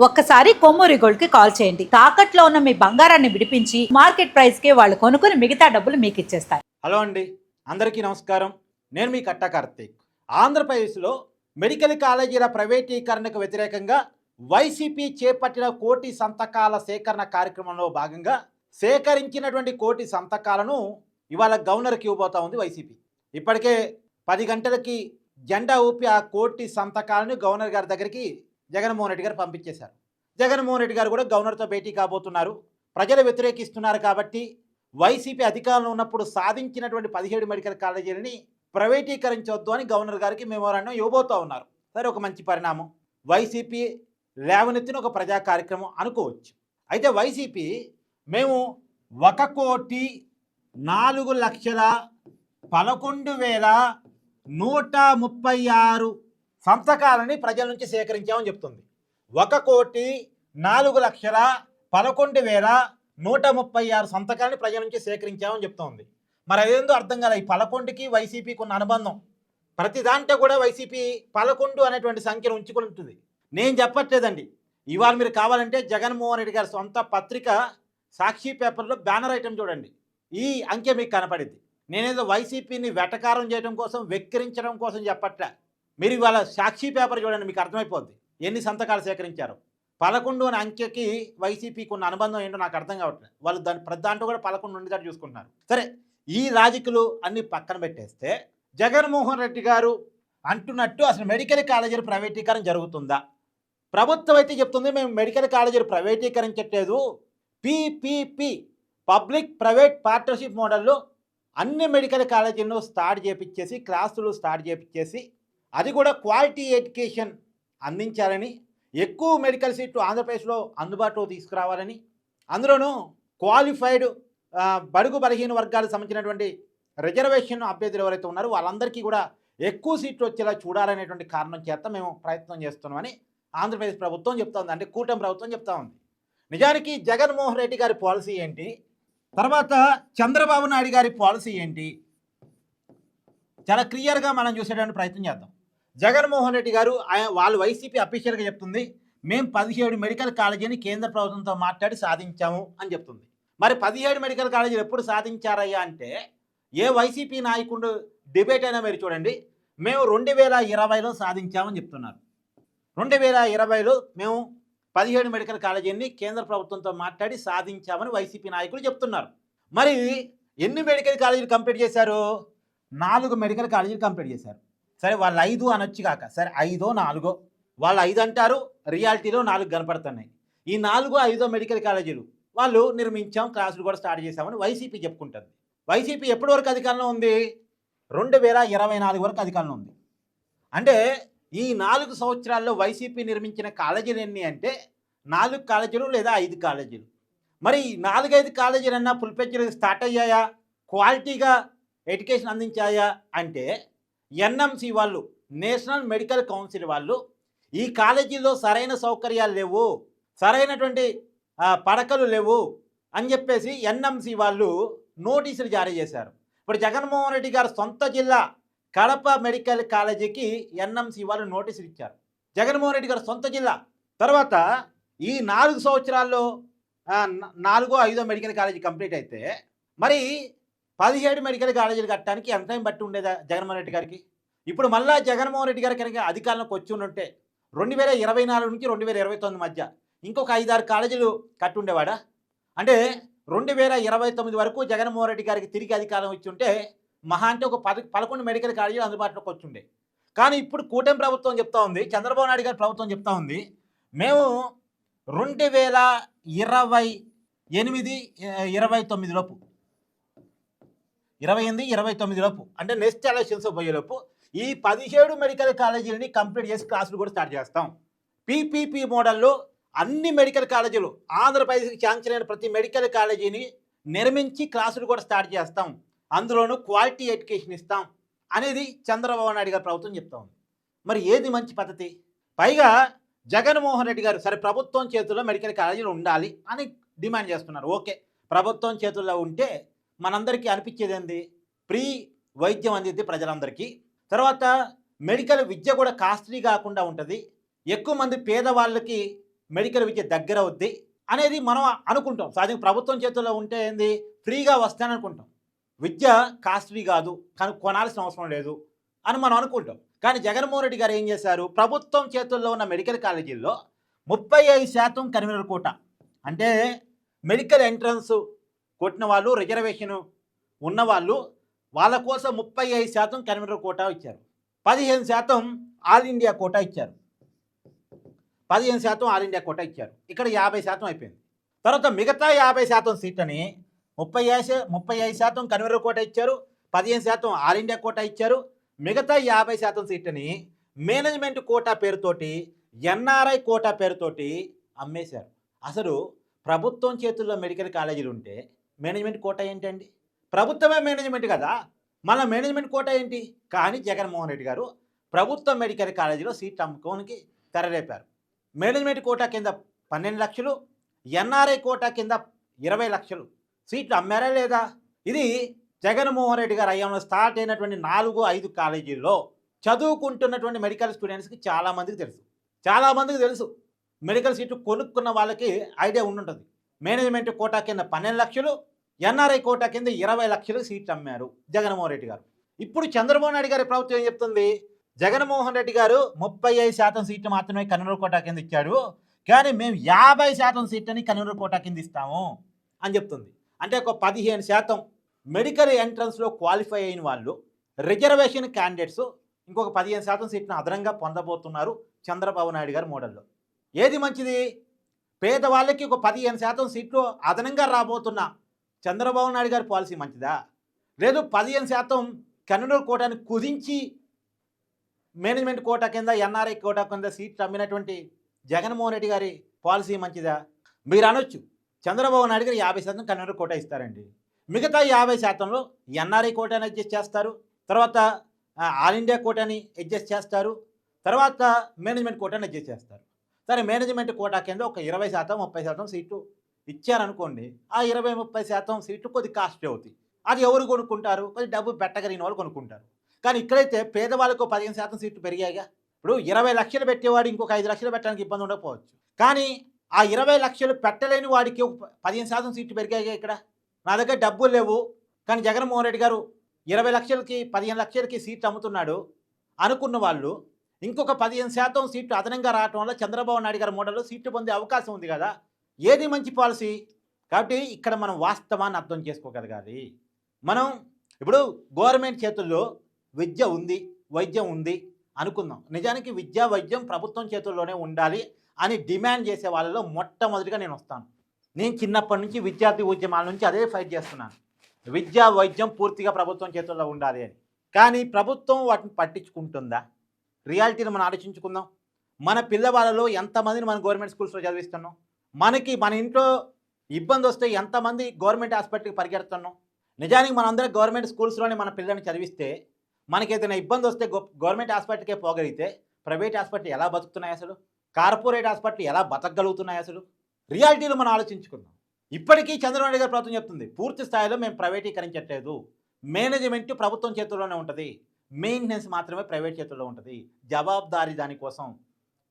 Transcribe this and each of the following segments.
ఒక్కసారి కొమ్మూరి గోల్డ్ కి కాల్ చేయండి. తాకట్లో ఉన్న మీ బంగారాన్ని విడిపించి మార్కెట్ ప్రైస్ కి వాళ్ళు కొనుక్కుని మిగతా డబ్బులు మీకు ఇచ్చేస్తారు. హలో అండి, అందరికీ నమస్కారం. నేను మీ కట్టా కార్తీక్. ఆంధ్రప్రదేశ్లో మెడికల్ కాలేజీల ప్రైవేటీకరణకు వ్యతిరేకంగా వైసీపీ చేపట్టిన కోటి సంతకాల సేకరణ కార్యక్రమంలో భాగంగా సేకరించినటువంటి కోటి సంతకాలను ఇవాళ గవర్నర్కి ఇవ్వబోతా ఉంది వైసీపీ. ఇప్పటికే 10 గంటలకి జెండా ఊపి ఆ కోటి సంతకాలను గవర్నర్ గారి దగ్గరికి జగన్మోహన్ రెడ్డి గారు పంపించేశారు. జగన్మోహన్ రెడ్డి గారు కూడా గవర్నర్తో భేటీ కాబోతున్నారు. ప్రజలు వ్యతిరేకిస్తున్నారు కాబట్టి వైసీపీ అధికారంలో ఉన్నప్పుడు సాధించినటువంటి 17 మెడికల్ కాలేజీలని ప్రైవేటీకరించవద్దు అని గవర్నర్ గారికి మెమోరాండం ఇవ్వబోతూ ఉన్నారు. సరే, ఒక మంచి పరిణామం. వైసీపీ లేవనెత్తిన ఒక ప్రజా కార్యక్రమం అనుకోవచ్చు. అయితే వైసీపీ మేము 1,11,36 సంతకాలని ప్రజల నుంచి సేకరించామని చెప్తుంది. 1,11,36 సంతకాలని ప్రజల నుంచి సేకరించామని చెప్తోంది. మరి అదేందో అర్థం కాలే. ఈ 11కి వైసీపీకి ఉన్న అనుబంధం, ప్రతి దాంట్లో కూడా వైసీపీ 11 అనేటువంటి సంఖ్యను ఉంచుకుని ఉంటుంది. నేను చెప్పట్లేదండి. ఇవాళ మీరు కావాలంటే జగన్మోహన్ రెడ్డి గారి సొంత పత్రిక సాక్షి పేపర్లో బ్యానర్ ఐటమ్ చూడండి, ఈ అంకె మీకు కనపడింది. నేనేదో వైసీపీని వెటకారం చేయడం కోసం, వెక్కిరించడం కోసం చెప్పట్లే. మీరు ఇవాళ సాక్షి పేపర్ చూడండి, మీకు అర్థమైపోద్ది ఎన్ని సంతకాలు సేకరించారు. 11 అనే అంకెకి వైసీపీకి ఉన్న అనుబంధం ఏంటో నాకు అర్థం కావట్లేదు. వాళ్ళు దాని ప్రతి దాంట్లో కూడా 11 ఉండేటట్టు చూసుకుంటున్నారు. సరే, ఈ లాజిక్లు అన్ని పక్కన పెట్టేస్తే జగన్మోహన్ రెడ్డి గారు అంటున్నట్టు అసలు మెడికల్ కాలేజీల ప్రైవేటీకరణ జరుగుతుందా? ప్రభుత్వం అయితే చెప్తుంది మేము మెడికల్ కాలేజీలు ప్రైవేటీకరించట్లేదు, పీపీపీ పబ్లిక్ ప్రైవేట్ పార్ట్నర్షిప్ మోడల్లో అన్ని మెడికల్ కాలేజీలను స్టార్ట్ చేపించేసి, క్లాసులు స్టార్ట్ చేపించేసి, అది కూడా క్వాలిటీ ఎడ్యుకేషన్ అందించాలని, ఎక్కువ మెడికల్ సీట్లు ఆంధ్రప్రదేశ్లో అందుబాటులో తీసుకురావాలని, అందులోనూ క్వాలిఫైడ్ బడుగు బలహీన వర్గాలకు సంబంధించినటువంటి రిజర్వేషన్ అభ్యర్థులు ఎవరైతే ఉన్నారో వాళ్ళందరికీ కూడా ఎక్కువ సీట్లు వచ్చేలా చూడాలనేటువంటి కారణం చేత మేము ప్రయత్నం చేస్తున్నామని ఆంధ్రప్రదేశ్ ప్రభుత్వం చెప్తోంది. అంటే కూటమి ప్రభుత్వం చెప్తా ఉంది. నిజానికి జగన్మోహన్ రెడ్డి గారి పాలసీ ఏంటి, తర్వాత చంద్రబాబు నాయుడు గారి పాలసీ ఏంటి, చాలా క్లియర్గా మనం చూసేటువంటి ప్రయత్నం చేద్దాం. జగన్మోహన్ రెడ్డి గారు వాళ్ళు వైసీపీ అఫీషియల్గా చెప్తుంది మేము 17 మెడికల్ కాలేజీని కేంద్ర ప్రభుత్వంతో మాట్లాడి సాధించాము అని చెప్తుంది. మరి 17 మెడికల్ కాలేజీలు ఎప్పుడు సాధించారయ్యా అంటే, ఏ వైసీపీ నాయకుడు డిబేట్ అయినా మీరు చూడండి, మేము 2020లో సాధించామని చెప్తున్నారు. 2020లో మేము 17 మెడికల్ కాలేజీని కేంద్ర ప్రభుత్వంతో మాట్లాడి సాధించామని వైసీపీ నాయకులు చెప్తున్నారు. మరి ఎన్ని మెడికల్ కాలేజీలు కంప్లీట్ చేశారు? 4 మెడికల్ కాలేజీలు కంప్లీట్ చేశారు. సరే, వాళ్ళు 5 అనొచ్చు కాక, సరే 5 4 వాళ్ళు 5 అంటారు, రియాలిటీలో 4 కనపడుతున్నాయి. ఈ 4 5 మెడికల్ కాలేజీలు వాళ్ళు నిర్మించాం, క్లాసులు కూడా స్టార్ట్ చేశామని వైసీపీ చెప్పుకుంటుంది. వైసీపీ ఎప్పటి వరకు అధికారంలో ఉంది? 2024 వరకు అధికారంలో ఉంది. అంటే ఈ 4 సంవత్సరాల్లో వైసీపీ నిర్మించిన కాలేజీలు ఎన్ని అంటే 4 కాలేజీలు లేదా 5 కాలేజీలు. మరి 4-5 కాలేజీలన్నా ఫుల్ ఫ్లెడ్జ్డ్గా స్టార్ట్ అయ్యాయా, క్వాలిటీగా ఎడ్యుకేషన్ అందించాయా అంటే ఎన్ఎంసి వాళ్ళు, నేషనల్ మెడికల్ కౌన్సిల్ వాళ్ళు ఈ కాలేజీల్లో సరైన సౌకర్యాలు లేవు, సరైనటువంటి పడకలు లేవు అని చెప్పేసి ఎన్ఎంసి వాళ్ళు నోటీసులు జారీ చేశారు. ఇప్పుడు జగన్మోహన్ రెడ్డి గారు సొంత జిల్లా కడప మెడికల్ కాలేజీకి ఎన్ఎంసి వాళ్ళు నోటీసులు ఇచ్చారు. జగన్మోహన్ రెడ్డి గారు సొంత జిల్లా. తర్వాత ఈ 4 సంవత్సరాల్లో 4-5 మెడికల్ కాలేజీ కంప్లీట్ అయితే మరి 17 మెడికల్ కాలేజీలు కట్టడానికి ఎంత టైం బట్టి ఉండేదా జగన్మోహన్ రెడ్డి గారికి? ఇప్పుడు మళ్ళా జగన్మోహన్ రెడ్డి గారి కనుక అధికారంలోకి వచ్చి ఉంటే 2024 నుంచి 2029 మధ్య ఇంకొక 5-6 కాలేజీలు కట్టి ఉండేవాడా? అంటే 2029 వరకు జగన్మోహన్ రెడ్డి గారికి తిరిగి అధికారం వచ్చి ఉంటే మహా అంటే ఒక 11 మెడికల్ కాలేజీలు అందుబాటులోకి వచ్చుండే. కానీ ఇప్పుడు కూటమి ప్రభుత్వం చెప్తా ఉంది, చంద్రబాబు నాయుడు గారి ప్రభుత్వం చెప్తా ఉంది మేము 2028-29 లోపు 28-29 లోపు అంటే నెక్స్ట్ ఎలక్షన్స్ పోయేలోపు ఈ 17 మెడికల్ కాలేజీలని కంప్లీట్ చేసి క్లాసులు కూడా స్టార్ట్ చేస్తాం. పీపీపీ మోడల్లో అన్ని మెడికల్ కాలేజీలు ఆంధ్రప్రదేశ్కి శాంక్షన్ అయిన ప్రతి మెడికల్ కాలేజీని నిర్మించి క్లాసులు కూడా స్టార్ట్ చేస్తాం, అందులోనూ క్వాలిటీ ఎడ్యుకేషన్ ఇస్తాం అనేది చంద్రబాబు నాయుడు గారి ప్రభుత్వం చెప్తా ఉంది. మరి ఏది మంచి పద్ధతి? పైగా జగన్మోహన్ రెడ్డి గారు సరే ప్రభుత్వం చేతుల్లో మెడికల్ కాలేజీలు ఉండాలి అని డిమాండ్ చేస్తున్నారు. ఓకే, ప్రభుత్వం చేతుల్లో ఉంటే మనందరికీ అనిపించేది ఏంది? ఫ్రీ వైద్యం అందిద్ది ప్రజలందరికీ. తర్వాత మెడికల్ విద్య కూడా కాస్ట్లీ కాకుండా ఉంటుంది. ఎక్కువ మంది పేదవాళ్ళకి మెడికల్ విద్య దగ్గర అవుద్ది అనేది మనం అనుకుంటాం. సహజంగా ప్రభుత్వం చేతుల్లో ఉంటే ఏంది, ఫ్రీగా వస్తానని అనుకుంటాం. విద్య కాస్ట్లీ కాదు, కానీ కొనాల్సిన అవసరం లేదు అని మనం అనుకుంటాం. కానీ జగన్మోహన్ రెడ్డి గారు ఏం చేశారు, ప్రభుత్వం చేతుల్లో ఉన్న మెడికల్ కాలేజీల్లో 35% కన్వీనర్ కోటా, అంటే మెడికల్ ఎంట్రన్స్ కొట్టిన వాళ్ళు, రిజర్వేషన్ ఉన్నవాళ్ళు, వాళ్ళ కోసం 35% కన్వీనర్ కోటా ఇచ్చారు. 15% ఆల్ ఇండియా కోటా ఇచ్చారు. 15% ఆల్ ఇండియా కోటా ఇచ్చారు. ఇక్కడ 50% అయిపోయింది. తర్వాత మిగతా 50% సీట్లని 35% కన్వీనర్ కోటా ఇచ్చారు, 15% ఆల్ ఇండియా కోటా ఇచ్చారు. మిగతా 50% సీట్లని మేనేజ్మెంట్ కోటా పేరుతోటి, ఎన్ఆర్ఐ కోటా పేరుతోటి అమ్మేశారు. అసలు ప్రభుత్వం చేతుల్లో మెడికల్ కాలేజీలు ఉంటే మేనేజ్మెంట్ కోటా ఏంటండి? ప్రభుత్వమే మేనేజ్మెంట్ కదా, మళ్ళీ మేనేజ్మెంట్ కోటా ఏంటి? కానీ జగన్మోహన్ రెడ్డి గారు ప్రభుత్వ మెడికల్ కాలేజీలో సీట్లు అమ్ముకోనికి తెరలేపారు. మేనేజ్మెంట్ కోటా కింద 12 లక్షలు, ఎన్ఆర్ఐ కోటా కింద 20 లక్షలు సీట్లు అమ్మారా లేదా? ఇది జగన్మోహన్ రెడ్డి గారు అయ్యంలో స్టార్ట్ అయినటువంటి 4-5 కాలేజీల్లో చదువుకుంటున్నటువంటి మెడికల్ స్టూడెంట్స్కి చాలామందికి తెలుసు. మెడికల్ సీట్లు కొనుక్కున్న వాళ్ళకి ఐడియా ఉండుంటుంది. మేనేజ్మెంట్ కోటా కింద 12 లక్షలు, ఎన్ఆర్ఐ కోటా కింద 20 లక్షలు సీట్లు అమ్మారు జగన్మోహన్ రెడ్డి గారు. ఇప్పుడు చంద్రబాబు నాయుడు గారి ప్రభుత్వం ఏం చెప్తుంది, జగన్మోహన్ రెడ్డి గారు 35% సీట్లు మాత్రమే కన్వీనర్ కోటా కింద ఇచ్చాడు, కానీ మేము 50% సీట్లని కన్వీనర్ కోటా కింద ఇస్తాము అని చెప్తుంది. అంటే ఒక 15% మెడికల్ ఎంట్రన్స్లో క్వాలిఫై అయిన వాళ్ళు, రిజర్వేషన్ క్యాండిడేట్స్ ఇంకొక 15% సీట్లను అదనంగా పొందబోతున్నారు చంద్రబాబు నాయుడు గారి మోడల్లో. ఏది మంచిది? పేదవాళ్ళకి ఒక 15% సీట్లు అదనంగా రాబోతున్న చంద్రబాబు నాయుడు గారి పాలసీ మంచిదా, లేదు 15% కన్వీనర్ కోటాని కుదించి మేనేజ్మెంట్ కోటా కింద, ఎన్ఆర్ఐ కోటా కింద సీట్లు అమ్మినటువంటి జగన్మోహన్ రెడ్డి గారి పాలసీ మంచిదా? మీరు అనొచ్చు, చంద్రబాబు నాయుడు గారు 50% కన్వీనర్ కోటా ఇస్తారండి, మిగతా 50%లో ఎన్ఆర్ఐ కోటాని అడ్జస్ట్ చేస్తారు, తర్వాత ఆల్ ఇండియా కోటాని అడ్జస్ట్ చేస్తారు, తర్వాత మేనేజ్మెంట్ కోటాని అడ్జస్ట్ చేస్తారు. సరే, మేనేజ్మెంట్ కోటా కింద ఒక 20%, 30% సీట్లు ఇచ్చారనుకోండి, ఆ 20-30% సీట్లు కొద్ది కాస్ట్లీ అవుతాయి. అది ఎవరు కొనుక్కుంటారు? కొద్ది డబ్బు పెట్టగలిగిన వాళ్ళు కొనుక్కుంటారు. కానీ ఇక్కడైతే పేదవాళ్ళకు 15% సీట్లు పెరిగాయిగా. ఇప్పుడు 20 లక్షలు పెట్టేవాడు ఇంకొక 5 లక్షలు పెట్టడానికి ఇబ్బంది ఉండకపోవచ్చు, కానీ ఆ 20 లక్షలు పెట్టలేని వాడికి 15% సీట్లు పెరిగాయిగా. ఇక్కడ నా దగ్గర డబ్బులు లేవు, కానీ జగన్మోహన్ రెడ్డి గారు 20 లక్షలకి 15 లక్షలకి సీట్లు అమ్ముతున్నాడు అనుకున్న వాళ్ళు ఇంకొక 15% సీట్లు అదనంగా రావటం వల్ల చంద్రబాబు నాయుడు గారి మోడల్లో సీట్లు పొందే అవకాశం ఉంది కదా. ఏది మంచి పాలసీ? కాబట్టి ఇక్కడ మనం వాస్తవాన్ని అర్థం చేసుకోగలగాలి. మనం ఇప్పుడు గవర్నమెంట్ చేతుల్లో విద్య ఉంది, వైద్యం ఉంది అనుకుందాం. నిజానికి విద్య, వైద్యం ప్రభుత్వం చేతుల్లోనే ఉండాలి అని డిమాండ్ చేసే వాళ్ళలో మొట్టమొదటిగా నేను వస్తాను. నేను చిన్నప్పటి నుంచి విద్యార్థి ఉద్యమాల నుంచి అదే ఫైట్ చేస్తున్నాను, విద్య, వైద్యం పూర్తిగా ప్రభుత్వం చేతుల్లో ఉండాలి అని. కానీ ప్రభుత్వం వాటిని పట్టించుకుంటుందా? రియాలిటీని మనం ఆలోచించుకుందాం. మన పిల్లవాళ్ళలో ఎంతమందిని మనం గవర్నమెంట్ స్కూల్స్లో చదివిస్తున్నాం? మన ఇంట్లో ఇబ్బంది వస్తే ఎంతమంది గవర్నమెంట్ హాస్పిటల్కి పరిగెడుతున్నాం? నిజానికి మనందరం గవర్నమెంట్ స్కూల్స్లోనే మన పిల్లల్ని చదివిస్తే, మనకి ఏదైనా ఇబ్బంది వస్తే గవర్నమెంట్ హాస్పిటల్కే పోగలిగితే ప్రైవేట్ హాస్పిటల్ ఎలా బతుకుతున్నాయి అసలు? కార్పొరేట్ హాస్పిటల్ ఎలా బతకగలుగుతున్నాయి అసలు? రియాలిటీలో మనం ఆలోచించుకుందాం. ఇప్పటికీ చంద్రబాబు నాయుడు గారి ప్రభుత్వం చెప్తుంది, పూర్తి స్థాయిలో మేము ప్రైవేటీకరించట్లేదు, మేనేజ్మెంట్ ప్రభుత్వం చేతుల్లోనే ఉంటుంది, మెయింటెనెన్స్ మాత్రమే ప్రైవేట్ చేతుల్లో ఉంటుంది. జవాబుదారీ దానికోసం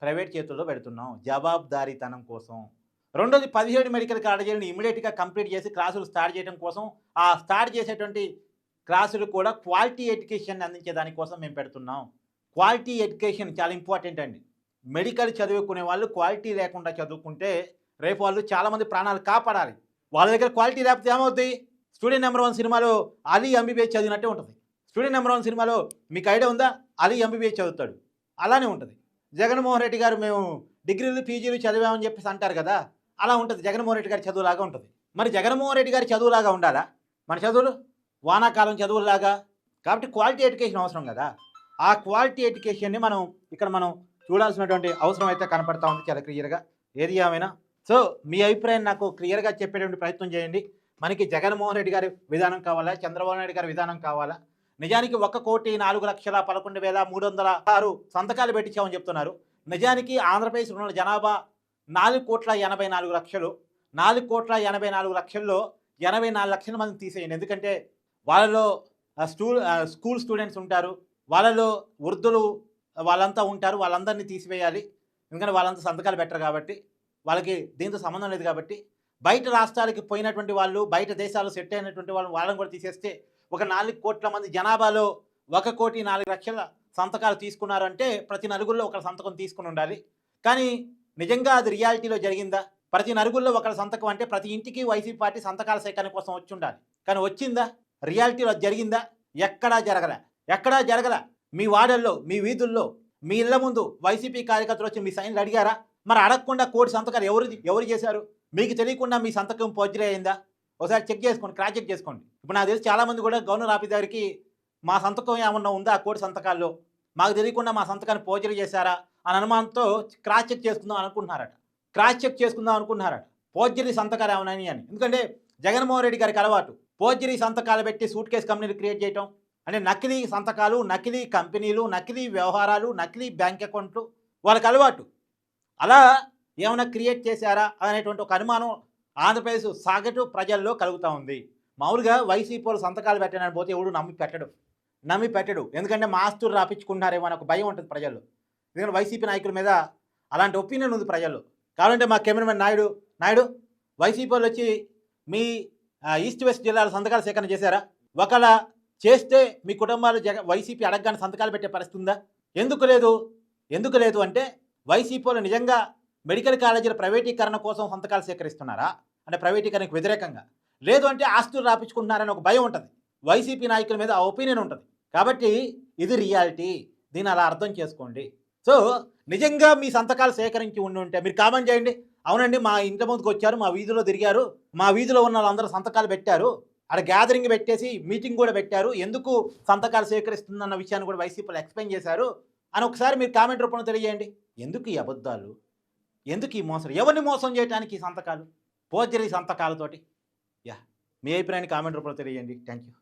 ప్రైవేట్ చేతుల్లో పెడుతున్నాం, జవాబుదారీతనం కోసం. రెండోది, 17 మెడికల్ కాలేజీలను ఇమీడియట్గా కంప్లీట్ చేసి క్లాసులు స్టార్ట్ చేయడం కోసం, ఆ స్టార్ట్ చేసేటువంటి క్లాసులు కూడా క్వాలిటీ ఎడ్యుకేషన్ అందించే దానికోసం మేము పెడుతున్నాం. క్వాలిటీ ఎడ్యుకేషన్ చాలా ఇంపార్టెంట్ అండి. మెడికల్ చదువుకునే వాళ్ళు క్వాలిటీ లేకుండా చదువుకుంటే రేపు వాళ్ళు చాలామంది ప్రాణాలు కాపాడాలి. వాళ్ళ దగ్గర క్వాలిటీ లేకపోతే ఏమవుతుంది? స్టూడెంట్ నెంబర్ 1 సినిమాలో అలీ ఎంబీబీఎస్ చదివినట్టే ఉంటుంది. స్టూడెంట్ నెంబర్ 1 సినిమాలో మీకు ఐడియా ఉందా? అలీ ఎంబీబీఎస్ చదువుతాడు, అలానే ఉంటుంది. జగన్మోహన్ రెడ్డి గారు మేము డిగ్రీలు పీజీలు చదివామని చెప్పేసి అంటారు కదా, అలా ఉంటుంది. జగన్మోహన్ రెడ్డి గారి చదువులాగా ఉంటుంది. మరి జగన్మోహన్ రెడ్డి గారి చదువులాగా ఉండాలా మన చదువులు? వానాకాలం చదువులాగా. కాబట్టి క్వాలిటీ ఎడ్యుకేషన్ అవసరం కదా. ఆ క్వాలిటీ ఎడ్యుకేషన్ని మనం చూడాల్సినటువంటి అవసరం అయితే కనపడతా ఉంది చాలా క్లియర్గా. ఏది ఏమైనా సో మీ అభిప్రాయం నాకు క్లియర్గా చెప్పేటువంటి ప్రయత్నం చేయండి. మనకి జగన్మోహన్ రెడ్డి గారి విధానం కావాలా, చంద్రబాబు నాయుడు గారి విధానం కావాలా? నిజానికి 1,04,11,306 సంతకాలు పెట్టించామని చెప్తున్నారు. నిజానికి ఆంధ్రప్రదేశ్ ఉన్న జనాభా 4,84,00,000. 4,84,00,000లో 84 లక్షల మందిని తీసేయండి. ఎందుకంటే వాళ్ళలో స్కూల్ స్టూడెంట్స్ ఉంటారు, వాళ్ళలో వృద్ధులు వాళ్ళంతా ఉంటారు, వాళ్ళందరినీ తీసివేయాలి. ఎందుకంటే వాళ్ళంతా సంతకాలు పెట్టరు కాబట్టి. వాళ్ళకి దీంతో సంబంధం లేదు కాబట్టి బయట రాష్ట్రాలకి పోయినటువంటి వాళ్ళు, బయట దేశాలు సెట్ అయినటువంటి వాళ్ళని కూడా తీసేస్తే ఒక 4 కోట్ల మంది జనాభాలో 1,04,00,000 సంతకాలు తీసుకున్నారంటే ప్రతి నలుగురిలో ఒకరి సంతకం తీసుకుని ఉండాలి. కానీ నిజంగా అది రియాలిటీలో జరిగిందా? ప్రతి నలుగురిలో ఒకరి సంతకం అంటే ప్రతి ఇంటికి వైసీపీ పార్టీ సంతకాల సేకరణ కోసం వచ్చి ఉండాలి. కానీ వచ్చిందా? రియాలిటీలో జరిగిందా? ఎక్కడా జరగల. మీ వాడల్లో, మీ వీధుల్లో, మీ ఇళ్ల ముందు వైసీపీ కార్యకర్తలు వచ్చి మీ సైన్లు అడిగారా? మరి అడగకుండా కోటి సంతకాలు ఎవరు చేశారు? మీకు తెలియకుండా మీ సంతకం పోర్జరీ అయిందా? ఒకసారి చెక్ చేసుకోండి, క్రాస్ చెక్ చేసుకోండి. ఇప్పుడు నాకు తెలిసి చాలామంది కూడా గవర్నర్ ఆఫీస్ దగ్గరికి మా సంతకం ఏమన్నా ఉందా ఆ కోటి సంతకాల్లో, మాకు తెలియకుండా మా సంతకాన్ని పోర్జరీ చేశారా అని అనుమానంతో క్రాస్ చెక్ చేసుకుందాం అనుకుంటున్నారట. పోర్జరీ సంతకాలు ఏమన్నాయి అని. ఎందుకంటే జగన్మోహన్ రెడ్డి గారికి అలవాటు పోర్జరీ సంతకాలు పెట్టి సూట్ కేసు కంపెనీలు క్రియేట్ చేయటం, అంటే నకిలీ సంతకాలు, నకిలీ కంపెనీలు, నకిలీ వ్యవహారాలు, నకిలీ బ్యాంక్ అకౌంట్లు వాళ్ళకి అలవాటు. అలా ఏమైనా క్రియేట్ చేశారా అనేటువంటి ఒక అనుమానం ఆంధ్రప్రదేశ్ సగటు ప్రజల్లో కలుగుతూ ఉంది. మామూలుగా వైసీపీ వాళ్ళు సంతకాలు పెట్టడానికి పోతే ఎవడు నమ్మి పెట్టడు. ఎందుకంటే మా ఆస్తులు రాపించుకుంటున్నారేమో అని ఒక భయం ఉంటుంది ప్రజల్లో. ఎందుకంటే వైసీపీ నాయకుల మీద అలాంటి ఒపీనియన్ ఉంది ప్రజల్లో. కావాలంటే మా కెమెరామెన్ నాయుడు వైసీపీ వాళ్ళు వచ్చి మీ ఈస్ట్ వెస్ట్ జిల్లాలో సంతకాల సేకరణ చేశారా? ఒకవేళ చేస్తే మీ కుటుంబాలు వైసీపీ అడగగానే సంతకాలు పెట్టే పరిస్థితి ఉందా? ఎందుకు లేదు అంటే వైసీపీ వాళ్ళు నిజంగా మెడికల్ కాలేజీల ప్రైవేటీకరణ కోసం సంతకాలు సేకరిస్తున్నారా అంటే ప్రైవేటీకరణకు వ్యతిరేకంగా, లేదు అంటే ఆస్తులు రాపించుకుంటున్నారని ఒక భయం ఉంటుంది. వైసీపీ నాయకుల మీద ఆ ఒపీనియన్ ఉంటుంది. కాబట్టి ఇది రియాలిటీ, దీన్ని అలా అర్థం చేసుకోండి. సో నిజంగా మీ సంతకాలు సేకరించి ఉంటే మీరు కామెంట్ చేయండి. అవునండి, మా ఇంటి ముందుకు వచ్చారు, మా వీధిలో తిరిగారు, మా వీధిలో ఉన్న వాళ్ళందరూ సంతకాలు పెట్టారు, అక్కడ గ్యాదరింగ్ పెట్టేసి మీటింగ్ కూడా పెట్టారు, ఎందుకు సంతకాలు సేకరిస్తుందన్న విషయాన్ని కూడా వైసీపీలో ఎక్స్ప్లెయిన్ చేశారు అని ఒకసారి మీరు కామెంట్ రూపంలో తెలియజేయండి. ఎందుకు ఈ అబద్ధాలు, ఎందుకు ఈ మోసం, ఎవరిని మోసం చేయడానికి ఈ సంతకాలు, పోర్జరీ సంతకాలతోటి? మీ అభిప్రాయాన్ని కామెంట్ రూపంలో తెలియజేయండి. Thank you.